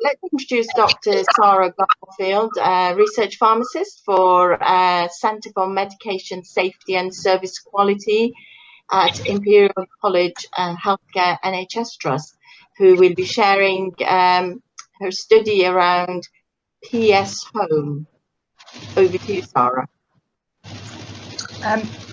let's introduce Dr. Sara Garfield, research pharmacist for Centre for Medication Safety and Service Quality at Imperial College Healthcare NHS Trust, who will be sharing her study around PS Home. Over to you, Sara.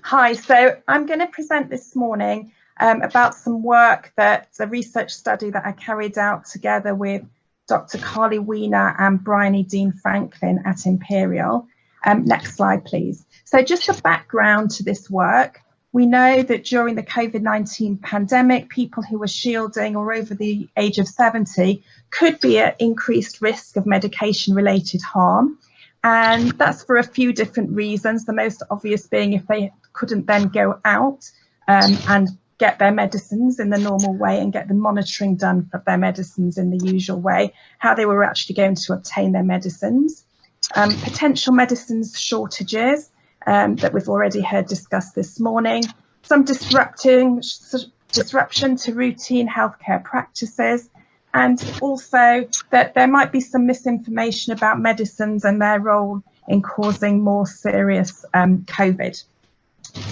Hi, so I'm going to present this morning about some work that's a research study that I carried out together with Dr. Carly Weiner and Bryony Dean Franklin at Imperial. Next slide, please. So just the background to this work. We know that during the COVID-19 pandemic, people who were shielding or over the age of 70 could be at increased risk of medication-related harm. And that's for a few different reasons, the most obvious being if they couldn't then go out and get their medicines in the normal way and get the monitoring done for their medicines in the usual way, how they were actually going to obtain their medicines. Potential medicines shortages that we've already heard discussed this morning, some disruption to routine healthcare practices, and also that there might be some misinformation about medicines and their role in causing more serious COVID.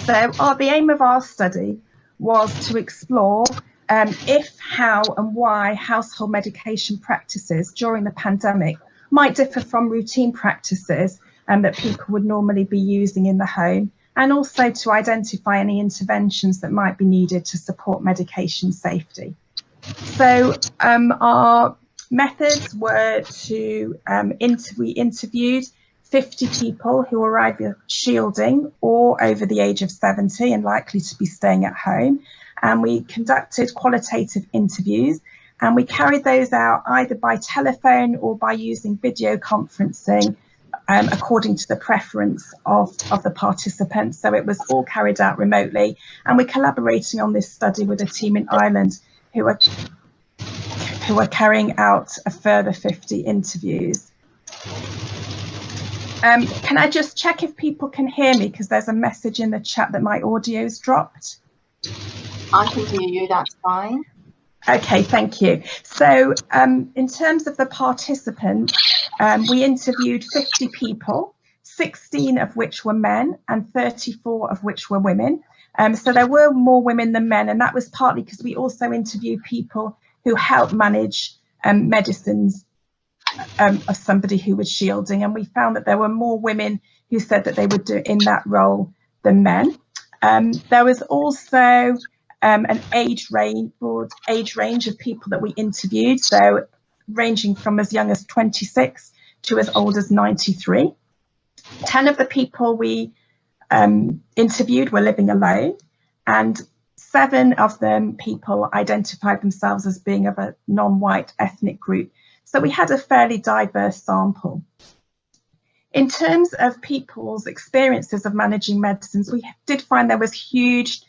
So the aim of our study was to explore if, how and why household medication practices during the pandemic might differ from routine practices that people would normally be using in the home, and also to identify any interventions that might be needed to support medication safety. So our methods were to we interviewed 50 people who were either shielding or over the age of 70 and likely to be staying at home. And we conducted qualitative interviews, and we carried those out either by telephone or by using video conferencing according to the preference of the participants. So it was all carried out remotely, and we're collaborating on this study with a team in Ireland who are carrying out a further 50 interviews. Can I just check if people can hear me, because there's a message in the chat that my audio's dropped? I can hear you, that's fine. Okay, thank you. So in terms of the participants, we interviewed 50 people, 16 of which were men and 34 of which were women. So there were more women than men, and that was partly because we also interviewed people who helped manage medicines of somebody who was shielding, and we found that there were more women who said that they would do in that role than men. There was also an broad age range of people that we interviewed, so ranging from as young as 26 to as old as 93. 10 of the people we interviewed were living alone, and 7 of them people identified themselves as being of a non-white ethnic group. So we had a fairly diverse sample. In terms of people's experiences of managing medicines, we did find there was huge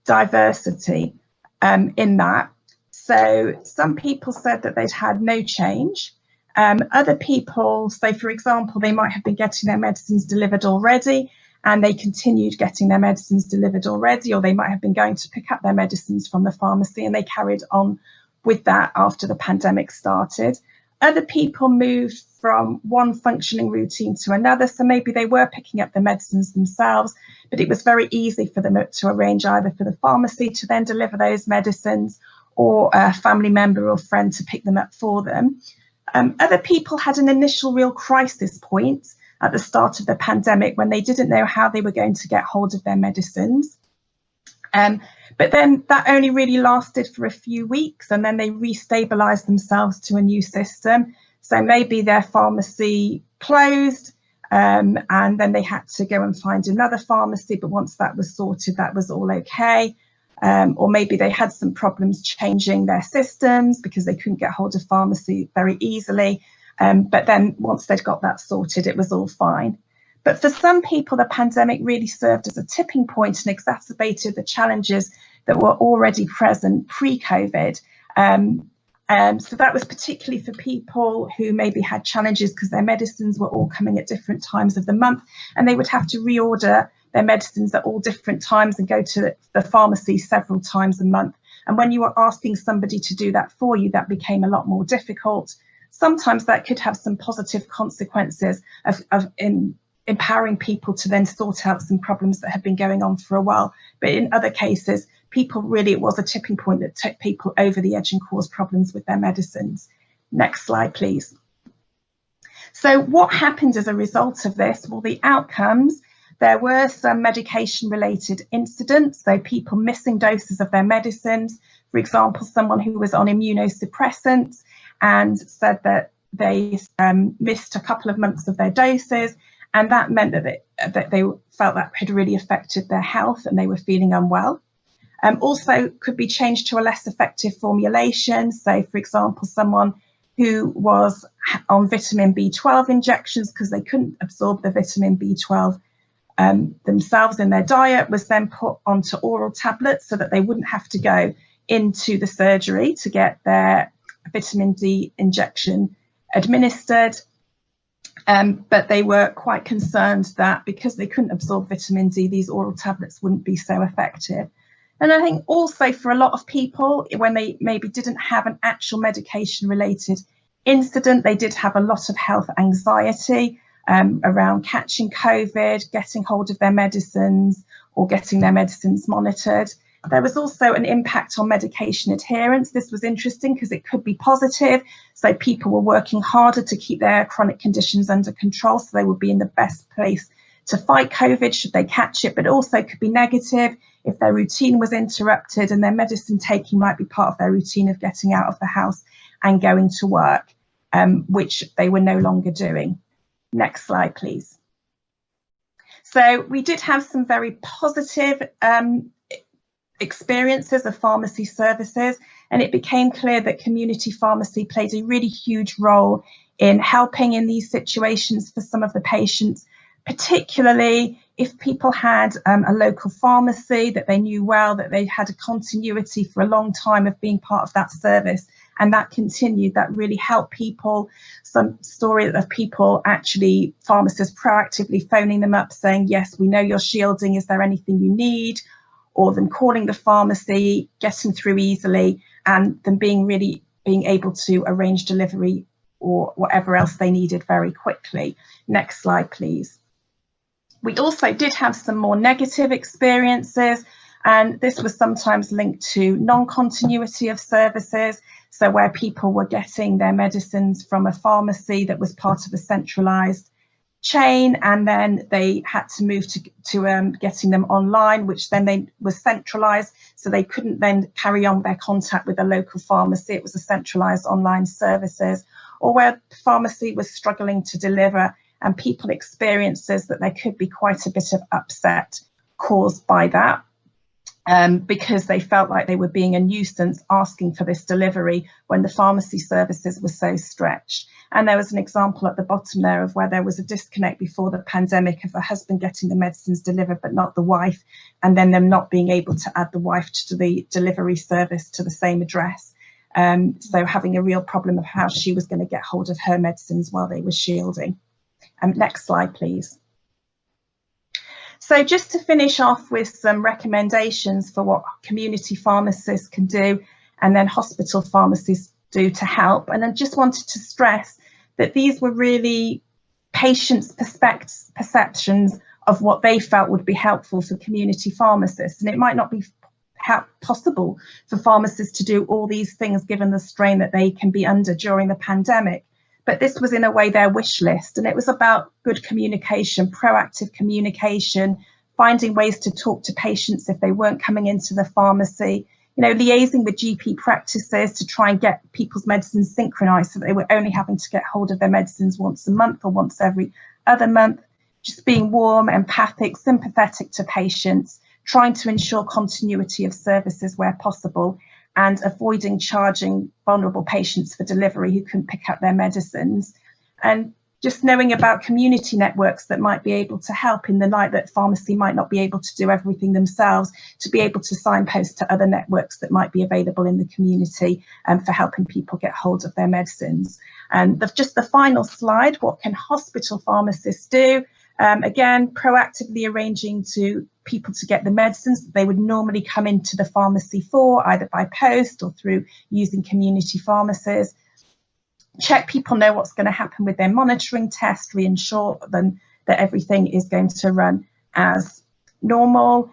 diversity in that. So some people said that they'd had no change. Other people, so for example, they might have been getting their medicines delivered already and they continued getting their medicines delivered already, or they might have been going to pick up their medicines from the pharmacy and they carried on with that after the pandemic started. Other people moved from one functioning routine to another, so maybe they were picking up the medicines themselves, but it was very easy for them to arrange either for the pharmacy to then deliver those medicines or a family member or friend to pick them up for them. Other people had an initial real crisis point at the start of the pandemic when they didn't know how they were going to get hold of their medicines. But then that only really lasted for a few weeks, and then they restabilized themselves to a new system. So maybe their pharmacy closed and then they had to go and find another pharmacy. But once that was sorted, that was all okay. Or maybe they had some problems changing their systems because they couldn't get hold of pharmacy very easily. But then once they'd got that sorted, it was all fine. But for some people, the pandemic really served as a tipping point and exacerbated the challenges that were already present pre-COVID. So that was particularly for people who maybe had challenges because their medicines were all coming at different times of the month, and they would have to reorder their medicines at all different times and go to the pharmacy several times a month. And when you were asking somebody to do that for you, that became a lot more difficult. sometimes that could have some positive consequences of empowering people to then sort out some problems that have been going on for a while. But in other cases, it was a tipping point that took people over the edge and caused problems with their medicines. Next slide, please. So what happened as a result of this? Well, the outcomes, there were some medication-related incidents, so people missing doses of their medicines. For example, someone who was on immunosuppressants and said that they missed a couple of months of their doses, and that meant that they felt that had really affected their health and they were feeling unwell. Also could be changed to a less effective formulation. So, for example, someone who was on vitamin B12 injections because they couldn't absorb the vitamin B12 themselves in their diet was then put onto oral tablets so that they wouldn't have to go into the surgery to get their vitamin D injection administered. But they were quite concerned that because they couldn't absorb vitamin D, these oral tablets wouldn't be so effective. And I think also for a lot of people, when they maybe didn't have an actual medication-related incident, they did have a lot of health anxiety around catching COVID, getting hold of their medicines or getting their medicines monitored. There was also an impact on medication adherence. This was interesting because it could be positive. So people were working harder to keep their chronic conditions under control, so they would be in the best place to fight COVID should they catch it, but also could be negative if their routine was interrupted and their medicine taking might be part of their routine of getting out of the house and going to work, which they were no longer doing. Next slide, please. So we did have some very positive experiences of pharmacy services, and it became clear that community pharmacy played a really huge role in helping in these situations for some of the patients, particularly if people had a local pharmacy that they knew well, that they had a continuity for a long time of being part of that service, and that continued. That really helped people. Some story of people actually, pharmacists proactively phoning them up saying, yes, we know you're shielding, is there anything you need? Or them calling the pharmacy, getting through easily, and them being able to arrange delivery or whatever else they needed very quickly. Next slide, please. We also did have some more negative experiences, and this was sometimes linked to non-continuity of services. So where people were getting their medicines from a pharmacy that was part of a centralised chain, and then they had to move to getting them online, which then was centralised, so they couldn't then carry on their contact with a local pharmacy. It was a centralised online services, or where the pharmacy was struggling to deliver, and people experiences that there could be quite a bit of upset caused by that, because they felt like they were being a nuisance asking for this delivery when the pharmacy services were so stretched. And there was an example at the bottom there of where there was a disconnect before the pandemic of a husband getting the medicines delivered but not the wife, and then them not being able to add the wife to the delivery service to the same address. So having a real problem of how she was going to get hold of her medicines while they were shielding. Next slide, please. So just to finish off with some recommendations for what community pharmacists can do and then hospital pharmacists do to help. And I just wanted to stress that these were really patients' perceptions of what they felt would be helpful for community pharmacists. And it might not be possible for pharmacists to do all these things given the strain that they can be under during the pandemic. But this was in a way their wish list, and it was about good communication, proactive communication, finding ways to talk to patients if they weren't coming into the pharmacy, liaising with GP practices to try and get people's medicines synchronized so that they were only having to get hold of their medicines once a month or once every other month, just being warm, empathic, sympathetic to patients, trying to ensure continuity of services where possible, and avoiding charging vulnerable patients for delivery who couldn't pick up their medicines. And just knowing about community networks that might be able to help in the light that pharmacy might not be able to do everything themselves, to be able to signpost to other networks that might be available in the community for helping people get hold of their medicines. And just the final slide, what can hospital pharmacists do? Again, proactively arranging to people to get the medicines that they would normally come into the pharmacy for, either by post or through using community pharmacies. check people know what's going to happen with their monitoring test, reassure them that everything is going to run as normal,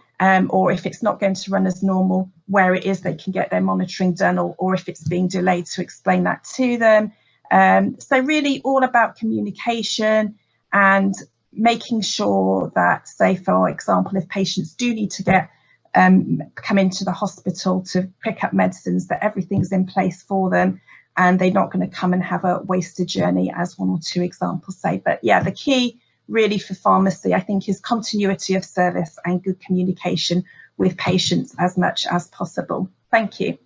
or if it's not going to run as normal, where it is they can get their monitoring done, or if it's being delayed, to explain that to them. So really all about communication and making sure that, say, for example, if patients do need to get come into the hospital to pick up medicines, that everything's in place for them and they're not going to come and have a wasted journey, as one or two examples say. But yeah, the key really for pharmacy, I think, is continuity of service and good communication with patients as much as possible. Thank you.